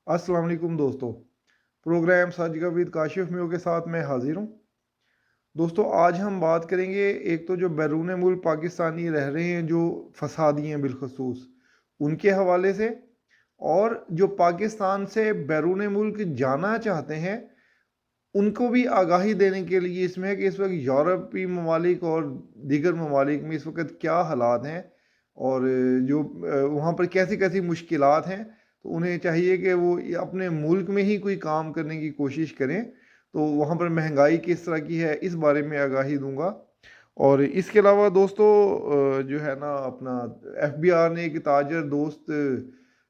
अस्सलाम वालेकुम दोस्तों। प्रोग्राम सच का विद काशिफ मियो के साथ मैं हाजिर हूँ। दोस्तों आज हम बात करेंगे, एक तो जो बैरून मुल्क पाकिस्तानी रह रहे हैं जो फसादी हैं बिलखसूस, उनके हवाले से, और जो पाकिस्तान से बैरून मुल्क जाना चाहते हैं उनको भी आगाही देने के लिए इसमें है कि इस वक्त यूरोपीय ममालिक और दीगर ममालिक में इस वक्त क्या हालात हैं, और जो वहाँ पर कैसी कैसी मुश्किलात हैं। तो उन्हें चाहिए कि वो अपने मुल्क में ही कोई काम करने की कोशिश करें। तो वहाँ पर महंगाई किस तरह की है इस बारे में आगाही दूंगा। और इसके अलावा दोस्तों जो है ना अपना एफबीआर ने एक ताजर दोस्त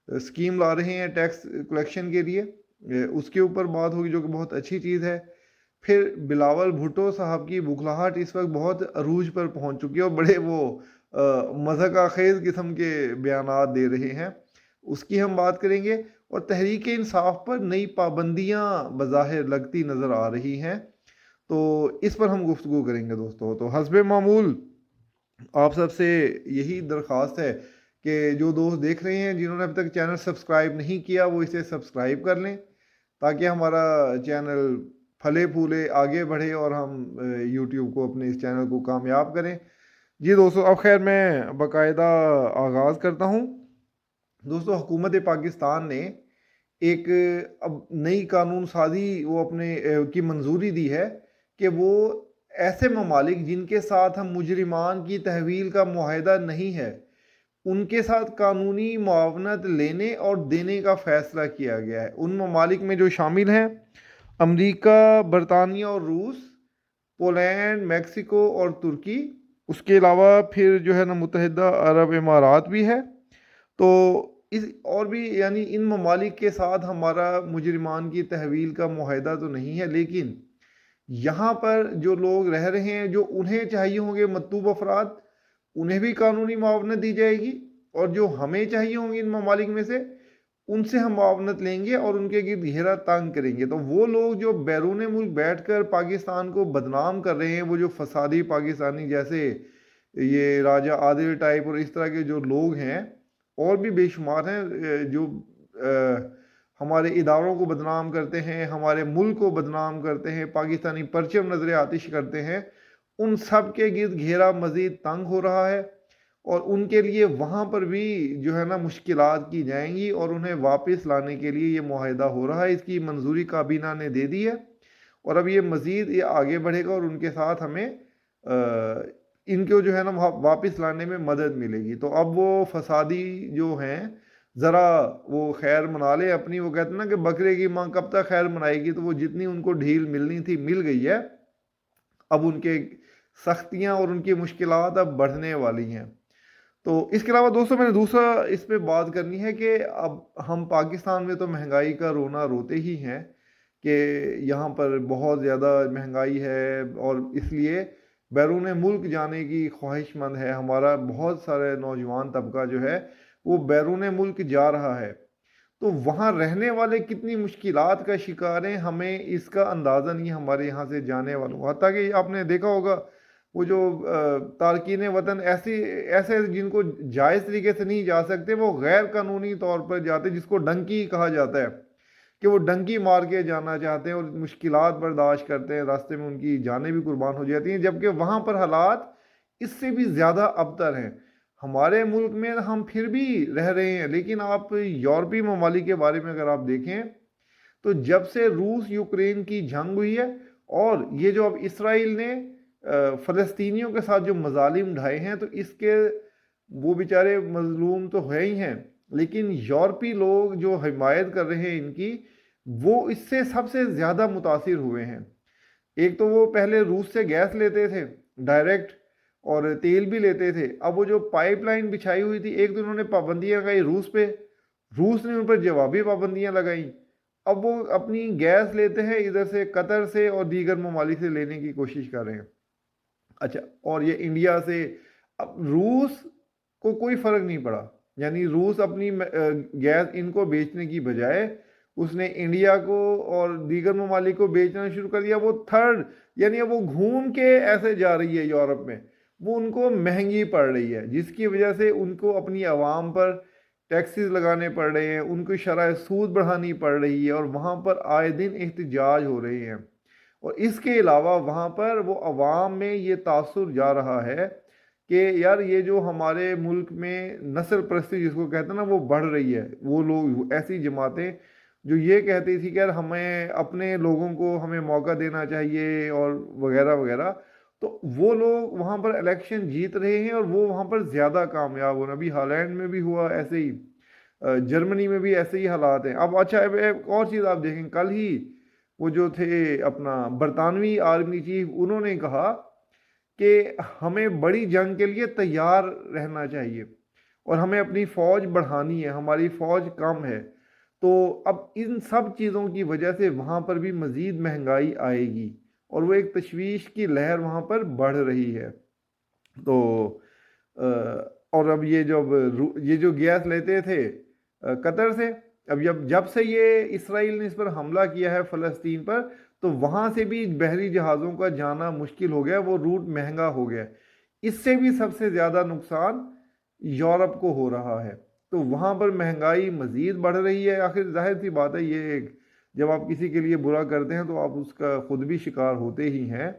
स्कीम ला रहे हैं टैक्स कलेक्शन के लिए, उसके ऊपर बात होगी जो कि बहुत अच्छी चीज़ है। फिर बिलावल भुट्टो साहब की बुखलाहट इस वक्त बहुत अरूज पर पहुंच चुकी है और बड़े वो मज़ाक खेज़ किस्म के बयानात दे रहे हैं, उसकी हम बात करेंगे। और तहरीक इंसाफ पर नई पाबंदियां बज़ाहिर लगती नज़र आ रही हैं, तो इस पर हम गुफ्तगू करेंगे दोस्तों। तो हस्बे मामूल आप सबसे यही दरख्वास्त है कि जो दोस्त देख रहे हैं जिन्होंने अभी तक चैनल सब्सक्राइब नहीं किया वो इसे सब्सक्राइब कर लें, ताकि हमारा चैनल फले फूले आगे बढ़े और हम यूट्यूब को अपने इस चैनल को कामयाब करें। जी दोस्तों, अब खैर मैं बाकायदा आगाज़ करता हूँ। दोस्तों हुकूमत पाकिस्तान ने एक अब नई कानून साजी वो अपने की मंजूरी दी है कि वो ऐसे ममालिक जिनके साथ हम मुजरिमान की तहवील का मुआहदा नहीं है उनके साथ कानूनी मुआवनत लेने और देने का फ़ैसला किया गया है। उन ममालिक में जो शामिल हैं अमरीका, बरतानिया और रूस, पोलैंड, मेक्सिको और तुर्की, उसके अलावा फिर जो है ना मुत्तहिदा अरब इमारात भी है। तो इस और भी यानी इन ममालिक के साथ हमारा मुजरिमान की तहवील का मुआहदा तो नहीं है, लेकिन यहाँ पर जो लोग रह रहे हैं जो उन्हें चाहिए होंगे मतलूब अफराद, उन्हें भी कानूनी मुआवनत दी जाएगी, और जो हमें चाहिए होंगे इन ममालिक में से उनसे हम मुआवनत लेंगे और उनके गिर्द घेरा तंग करेंगे। तो वो लोग जो बैरून मुल्क बैठकर पाकिस्तान को बदनाम कर रहे हैं, वो जो फसादी पाकिस्तानी जैसे ये राजा आदिल टाइप और इस तरह के जो लोग हैं और भी बेशुमार हैं, जो हमारे इदारों को बदनाम करते हैं, हमारे मुल्क को बदनाम करते हैं, पाकिस्तानी परचम नजर आतिश करते हैं, उन सब के गिर्द घेरा मज़ीद तंग हो रहा है। और उनके लिए वहाँ पर भी जो है ना मुश्किलात की जाएंगी और उन्हें वापस लाने के लिए ये मुआहदा हो रहा है, इसकी मंजूरी काबीना ने दे दी है। और अब ये मज़ीद ये आगे बढ़ेगा और उनके साथ हमें इनको जो है ना वापस लाने में मदद मिलेगी। तो अब वो फसादी जो हैं ज़रा वो खैर मना ले अपनी, वो कहते हैं ना कि बकरे की माँ कब तक खैर मनाएगी, तो वो जितनी उनको ढील मिलनी थी मिल गई है। अब उनके सख्तियाँ और उनकी मुश्किलात अब बढ़ने वाली हैं। तो इसके अलावा दोस्तों मैंने दूसरा इस पे बात करनी है कि अब हम पाकिस्तान में तो महंगाई का रोना रोते ही हैं कि यहाँ पर बहुत ज़्यादा महंगाई है, और इसलिए बैरून मुल्क जाने की ख्वाहिशमंद है हमारा बहुत सारे नौजवान तबका जो है वो बैरून मुल्क जा रहा है। तो वहाँ रहने वाले कितनी मुश्किलात का शिकार हैं हमें इसका अंदाज़ा नहीं हमारे यहाँ से जाने वालों को। हत्ता कि आपने देखा होगा वो जो तारकीन वतन ऐसे ऐसे जिनको जायज़ तरीके से नहीं जा सकते वो गैर कानूनी तौर पर जाते, जिसको डंकी कहा जाता है, कि वो डंकी मार के जाना चाहते हैं और मुश्किलात बर्दाश्त करते हैं, रास्ते में उनकी जानें भी कुर्बान हो जाती हैं, जबकि वहाँ पर हालात इससे भी ज़्यादा अबतर हैं। हमारे मुल्क में हम फिर भी रह रहे हैं, लेकिन आप यूरोपीय ममालिक के बारे में अगर आप देखें तो जब से रूस यूक्रेन की जंग हुई है और ये जो अब इसराइल ने फ़लस्तीनियों के साथ जो मजालिम ढाए हैं, तो इसके वो बेचारे मजलूम तो है ही हैं, लेकिन यूरोपीय लोग जो हिमायत कर रहे हैं इनकी, वो इससे सबसे ज़्यादा मुतासिर हुए हैं। एक तो वो पहले रूस से गैस लेते थे डायरेक्ट, और तेल भी लेते थे। अब वो जो पाइपलाइन बिछाई हुई थी, एक तो उन्होंने पाबंदियां लगाई रूस पे, रूस ने उन पर जवाबी पाबंदियां लगाई। अब वो अपनी गैस लेते हैं इधर से कतर से और दीगर ममालिक से लेने की कोशिश कर रहे हैं। अच्छा, और ये इंडिया से, अब रूस को कोई फ़र्क नहीं पड़ा, यानी रूस अपनी गैस इनको बेचने की बजाय उसने इंडिया को और दीगर ममालिक को बेचना शुरू कर दिया। वो थर्ड, यानी अब वो घूम के ऐसे जा रही है यूरोप में, वो उनको महंगी पड़ रही है, जिसकी वजह से उनको अपनी आवाम पर टैक्सेस लगाने पड़ रहे हैं, उनको शरह सूद बढ़ानी पड़ रही है, और वहाँ पर आए दिन एहतजाज हो रहे हैं। और इसके अलावा वहाँ पर वो अवाम में ये तासुर जा रहा है कि यार ये जो हमारे मुल्क में नस्ल परस्ती जिसको कहते हैं ना वो बढ़ रही है। वो लोग, ऐसी जमातें जो ये कहती थी कि यार हमें अपने लोगों को हमें मौका देना चाहिए और वगैरह वगैरह, तो वो लोग वहाँ पर इलेक्शन जीत रहे हैं और वो वहाँ पर ज़्यादा कामयाब हो रहे हैं। अभी हॉलैंड में भी हुआ ऐसे ही, जर्मनी में भी ऐसे ही हालात हैं। अब अच्छा, अब एक और चीज़ आप देखें, कल ही वो जो थे अपना बरतानवी आर्मी चीफ, उन्होंने कहा कि हमें बड़ी जंग के लिए तैयार रहना चाहिए और हमें अपनी फ़ौज बढ़ानी है, हमारी फ़ौज कम है। तो अब इन सब चीज़ों की वजह से वहाँ पर भी मज़ीद महंगाई आएगी और वो एक तशवीश की लहर वहाँ पर बढ़ रही है। तो और अब ये जो गैस लेते थे कतर से, अब जब से ये इसराइल ने इस पर हमला किया है फ़लस्तीन पर, तो वहाँ से भी बहरी जहाज़ों का जाना मुश्किल हो गया, वो रूट महंगा हो गया। इससे भी सबसे ज़्यादा नुकसान यूरोप को हो रहा है। तो वहाँ पर महंगाई मज़ीद बढ़ रही है। आखिर जाहिर सी बात है, ये जब आप किसी के लिए बुरा करते हैं तो आप उसका ख़ुद भी शिकार होते ही हैं।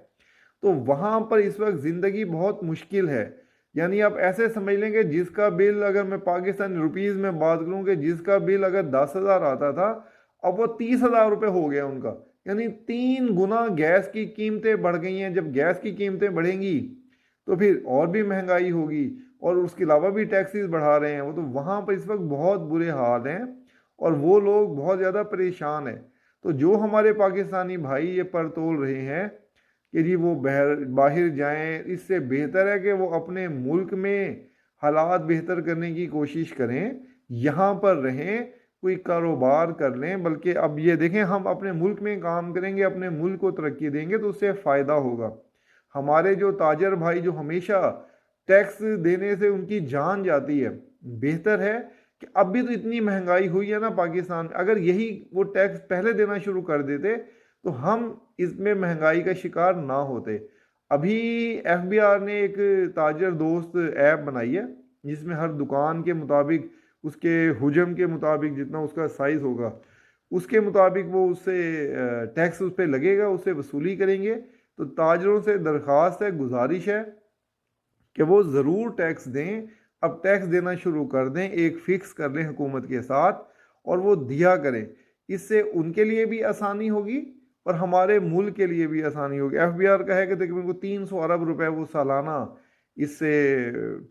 तो वहाँ पर इस वक्त ज़िंदगी बहुत मुश्किल है। यानी आप ऐसे समझ लेंगे, जिसका बिल, अगर मैं पाकिस्तानी रुपीज़ में बात करूँ, कि जिसका बिल अगर 10,000 आता था, अब वो 30,000 रुपये हो गया उनका। यानी 3 गुना गैस की कीमतें बढ़ गई हैं। जब गैस की कीमतें बढ़ेंगी तो फिर और भी महंगाई होगी, और उसके अलावा भी टैक्सेस बढ़ा रहे हैं वो। तो वहाँ पर इस वक्त बहुत बुरे हाल हैं और वो लोग बहुत ज़्यादा परेशान हैं। तो जो हमारे पाकिस्तानी भाई ये परतोल रहे हैं कि जी वो बाहर जाएं, इससे बेहतर है कि वो अपने मुल्क में हालात बेहतर करने की कोशिश करें, यहाँ पर रहें, कोई कारोबार कर लें। बल्कि अब ये देखें, हम अपने मुल्क में काम करेंगे, अपने मुल्क को तरक्की देंगे तो उससे फ़ायदा होगा। हमारे जो ताजर भाई जो हमेशा टैक्स देने से उनकी जान जाती है, बेहतर है कि अब भी तो इतनी महंगाई हुई है ना पाकिस्तान, अगर यही वो टैक्स पहले देना शुरू कर देते तो हम इसमें महंगाई का शिकार ना होते। अभी एफबीआर ने एक ताजर दोस्त ऐप बनाई है, जिसमें हर दुकान के मुताबिक, उसके हुजम के मुताबिक, जितना उसका साइज़ होगा उसके मुताबिक वो उससे टैक्स उस पर लगेगा, उससे वसूली करेंगे। तो ताजरों से दरख्वास्त है, गुजारिश है कि वो ज़रूर टैक्स दें। अब टैक्स देना शुरू कर दें, एक फ़िक्स कर लें हुकूमत के साथ, और वो दिया करें। इससे उनके लिए भी आसानी होगी और हमारे मुल्क के लिए भी आसानी होगी। एफबीआर का है कि तकरीबन 300 अरब रुपए वो सालाना इससे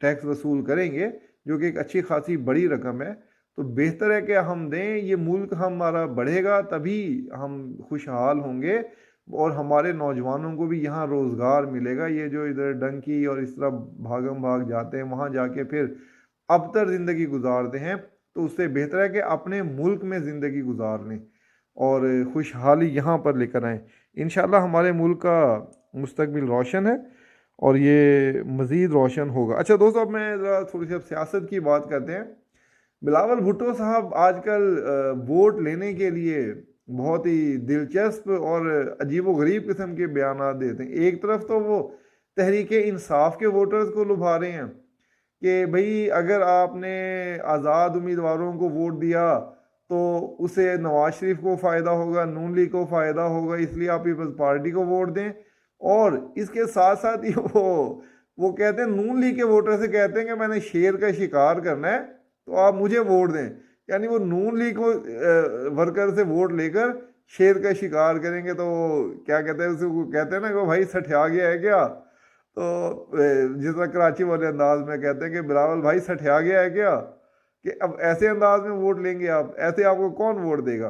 टैक्स वसूल करेंगे, जो कि एक अच्छी खासी बड़ी रकम है। तो बेहतर है कि हम दें, ये मुल्क हमारा बढ़ेगा तभी हम खुशहाल होंगे और हमारे नौजवानों को भी यहाँ रोज़गार मिलेगा। ये जो इधर डंकी और इस तरह भागम भाग जाते हैं, वहाँ जाके फिर अबतर ज़िंदगी गुजारते हैं, तो उससे बेहतर है कि अपने मुल्क में ज़िंदगी गुजार लें और खुशहाली यहाँ पर लेकर आएँ। इंशाल्लाह हमारे मुल्क का मुस्तकबिल रोशन है और ये मज़ीद रोशन होगा। अच्छा दोस्तों, अब मैं ज़रा थोड़ी सी अब सियासत की बात करते हैं। बिलावल भुट्टो साहब आजकल वोट लेने के लिए बहुत ही दिलचस्प और अजीब व गरीब किस्म के बयान देते हैं। एक तरफ तो वो तहरीक इंसाफ के वोटर्स को लुभा रहे हैं कि भाई अगर आपने आज़ाद उम्मीदवारों को वोट दिया तो उसे नवाज शरीफ को फ़ायदा होगा, नून लीग को फ़ायदा होगा, इसलिए आप पीपल्स पार्टी को वोट दें। और इसके साथ साथ ही वो कहते हैं, नून लीग के वोटर से कहते हैं कि मैंने शेर का शिकार करना है तो आप मुझे वोट दें। यानी वो नून लीग को वर्कर से वोट लेकर शेर का शिकार करेंगे। तो क्या कहते हैं उसको, कहते हैं ना कि भाई सठिया गया है क्या। तो जिस तरह कराची वाले अंदाज में कहते हैं कि बिलावल भाई सठिया गया है क्या, कि अब ऐसे अंदाज में वोट लेंगे आप, ऐसे आपको कौन वोट देगा।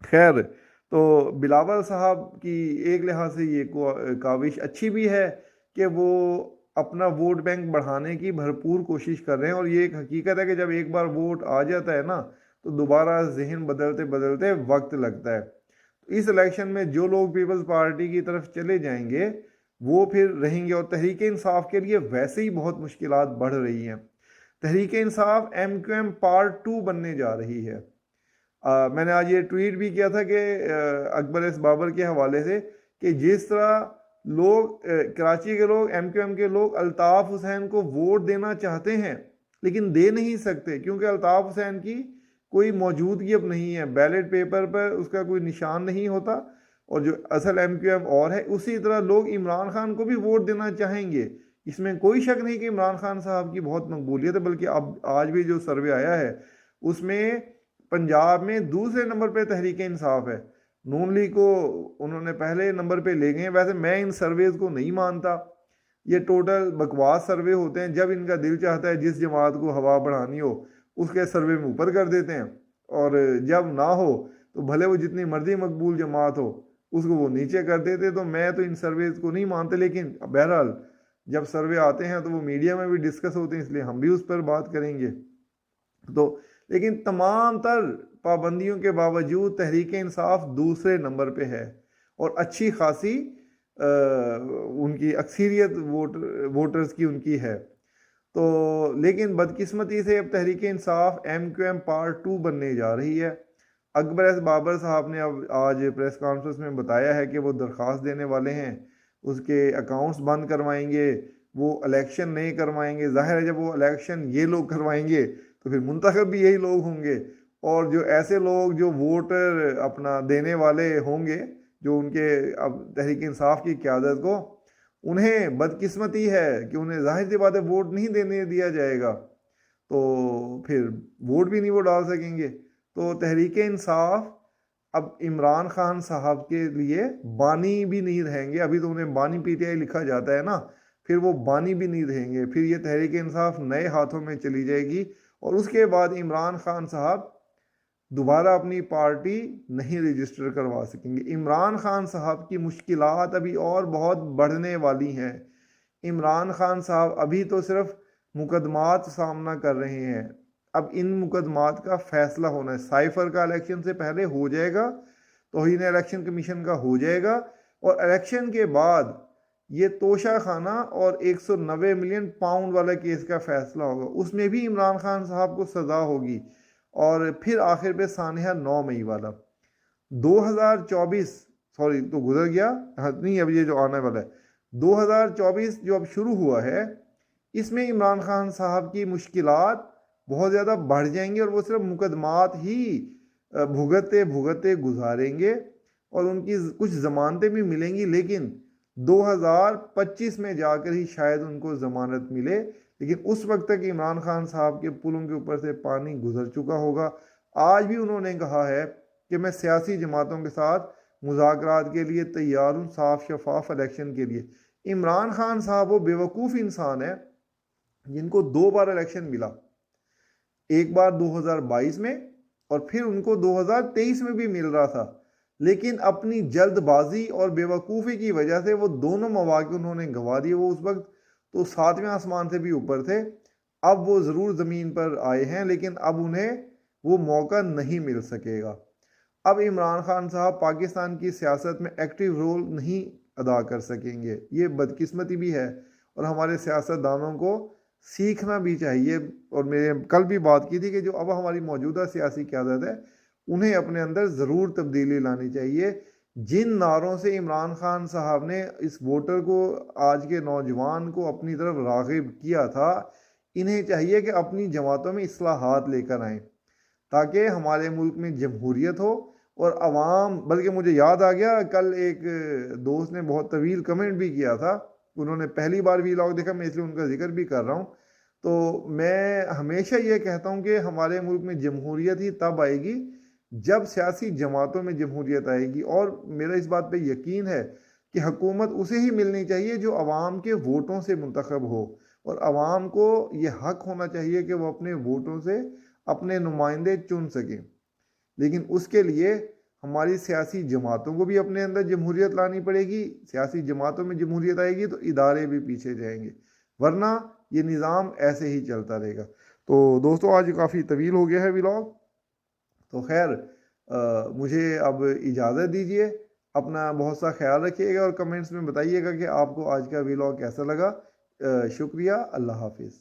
खैर, तो बिलावल साहब की एक लिहाज से ये काविश अच्छी भी है कि वो अपना वोट बैंक बढ़ाने की भरपूर कोशिश कर रहे हैं। और ये एक हकीकत है कि जब एक बार वोट आ जाता है ना, तो दोबारा जहन बदलते बदलते वक्त लगता है। तो इस इलेक्शन में जो लोग पीपल्स पार्टी की तरफ चले जाएंगे वो फिर रहेंगे, और तहरीक इंसाफ के लिए वैसे ही बहुत मुश्किलात बढ़ रही हैं। तहरीक इंसाफ MQM पार्ट 2 बनने जा रही है। मैंने आज ये ट्वीट भी किया था कि अकबर एस बाबर के हवाले से, कि जिस तरह लोग कराची के लोग, MQM के लोग अल्ताफ़ हुसैन को वोट देना चाहते हैं, لیکن دے نہیں سکتے کیونکہ الطاف حسین کی کوئی موجودگی اب نہیں ہے، بیلٹ پیپر پر اس کا کوئی نشان نہیں ہوتا، اور جو اصل ایم کیو ایم اور ہے، اسی طرح لوگ عمران خان کو بھی ووٹ دینا چاہیں گے۔ اس میں کوئی شک نہیں کہ عمران خان صاحب کی بہت مقبولیت ہے، بلکہ اب آج بھی جو سروے آیا ہے اس میں پنجاب میں دوسرے نمبر پہ تحریک انصاف ہے، نون لیگ کو انہوں نے پہلے نمبر پہ لے گئے ہیں۔ ویسے میں ان سرویز کو نہیں مانتا، یہ ٹوٹل بکواس سروے ہوتے ہیں، جب ان کا دل چاہتا ہے جس جماعت کو ہوا بڑھانی ہو اس کے سروے میں اوپر کر دیتے ہیں، اور جب نہ ہو تو بھلے وہ جتنی مرضی مقبول جماعت ہو اس کو وہ نیچے کر دیتے۔ تو میں تو ان سرویز کو نہیں مانتے، لیکن بہرحال جب سروے آتے ہیں تو وہ میڈیا میں بھی ڈسکس ہوتے ہیں، اس لیے ہم بھی اس پر بات کریں گے۔ تو لیکن تمام تر پابندیوں کے باوجود تحریک انصاف دوسرے نمبر پہ ہے، اور اچھی خاصی ان کی اکثریت ووٹرز کی ان کی ہے۔ تو لیکن بدقسمتی سے اب Tehreek Insaf M Q am part 2 بننے جا رہی ہے۔ اکبر ایس بابر صاحب نے اب آج پریس کانفرنس میں بتایا ہے کہ وہ درخواست دینے والے ہیں، اس کے اکاؤنٹس بند کروائیں گے، وہ الیکشن نہیں کروائیں گے۔ ظاہر ہے جب وہ الیکشن یہ لوگ کروائیں گے تو پھر منتخب بھی یہی لوگ ہوں گے، اور جو ایسے لوگ جو ووٹر اپنا دینے والے ہوں گے، جو ان کے اب تحریک انصاف کی قیادت کو، انہیں بدقسمتی ہے کہ انہیں ظاہر سی بات ہے ووٹ نہیں دینے دیا جائے گا، تو پھر ووٹ بھی نہیں وہ ڈال سکیں گے۔ تو تحریک انصاف اب عمران خان صاحب کے لیے بانی بھی نہیں رہیں گے۔ ابھی تو انہیں بانی پی ٹی آئی لکھا جاتا ہے نا، پھر وہ بانی بھی نہیں رہیں گے، پھر یہ تحریک انصاف نئے ہاتھوں میں چلی جائے گی، اور اس کے بعد عمران خان صاحب دوبارہ اپنی پارٹی نہیں رجسٹر کروا سکیں گے۔ عمران خان صاحب کی مشکلات ابھی اور بہت بڑھنے والی ہیں۔ عمران خان صاحب ابھی تو صرف مقدمات سامنا کر رہے ہیں، اب ان مقدمات کا فیصلہ ہونا ہے۔ سائفر کا الیکشن سے پہلے ہو جائے گا، توہین الیکشن کمیشن کا ہو جائے گا، اور الیکشن کے بعد یہ توشہ خانہ اور 190 ملین پاؤنڈ والا کیس کا فیصلہ ہوگا، اس میں بھی عمران خان صاحب کو سزا ہوگی، اور پھر آخر پہ سانحہ 9 مئی والا 2024 سوری تو گزر گیا، نہیں اب یہ جو آنے والا ہے 2024 جو اب شروع ہوا ہے، اس میں عمران خان صاحب کی مشکلات بہت زیادہ بڑھ جائیں گی، اور وہ صرف مقدمات ہی بھگتتے بھگتتے گزاریں گے، اور ان کی کچھ ضمانتیں بھی ملیں گی، لیکن 2025 میں جا کر ہی شاید ان کو ضمانت ملے، لیکن اس وقت تک عمران خان صاحب کے پلوں کے اوپر سے پانی گزر چکا ہوگا۔ آج بھی انہوں نے کہا ہے کہ میں سیاسی جماعتوں کے ساتھ مذاکرات کے لیے تیار ہوں، صاف شفاف الیکشن کے لیے۔ عمران خان صاحب وہ بیوقوف انسان ہے جن کو 2 بار الیکشن ملا، ایک بار 2022 میں اور پھر ان کو 2023 میں بھی مل رہا تھا، لیکن اپنی جلد بازی اور بیوقوفی کی وجہ سے وہ دونوں مواقع انہوں نے گنوا دیے۔ وہ اس وقت تو 7ویں آسمان سے بھی اوپر تھے، اب وہ ضرور زمین پر آئے ہیں، لیکن اب انہیں وہ موقع نہیں مل سکے گا۔ اب عمران خان صاحب پاکستان کی سیاست میں ایکٹیو رول نہیں ادا کر سکیں گے، یہ بدقسمتی بھی ہے، اور ہمارے سیاست دانوں کو سیکھنا بھی چاہیے۔ اور میں نے کل بھی بات کی تھی کہ جو اب ہماری موجودہ سیاسی قیادت ہے انہیں اپنے اندر ضرور تبدیلی لانی چاہیے۔ جن نعروں سے عمران خان صاحب نے اس ووٹر کو، آج کے نوجوان کو اپنی طرف راغب کیا تھا، انہیں چاہیے کہ اپنی جماعتوں میں اصلاحات لے کر آئیں تاکہ ہمارے ملک میں جمہوریت ہو، اور عوام، بلکہ مجھے یاد آ گیا کل ایک دوست نے بہت طویل کمنٹ بھی کیا تھا، انہوں نے پہلی بار ویلاگ دیکھا، میں اس لیے ان کا ذکر بھی کر رہا ہوں۔ تو میں ہمیشہ یہ کہتا ہوں کہ ہمارے ملک میں جمہوریت ہی تب آئے گی جب سیاسی جماعتوں میں جمہوریت آئے گی، اور میرا اس بات پہ یقین ہے کہ حکومت اسے ہی ملنی چاہیے جو عوام کے ووٹوں سے منتخب ہو، اور عوام کو یہ حق ہونا چاہیے کہ وہ اپنے ووٹوں سے اپنے نمائندے چن سکیں۔ لیکن اس کے لیے ہماری سیاسی جماعتوں کو بھی اپنے اندر جمہوریت لانی پڑے گی، سیاسی جماعتوں میں جمہوریت آئے گی تو ادارے بھی پیچھے جائیں گے، ورنہ یہ نظام ایسے ہی چلتا رہے گا۔ تو دوستو آج کافی طویل ہو گیا ہے ویلاگ، تو خیر مجھے اب اجازت دیجیے، اپنا بہت سا خیال رکھیے گا، اور کمنٹس میں بتائیے گا کہ آپ کو آج کا ویلاگ کیسا لگا۔ شکریہ، اللہ حافظ۔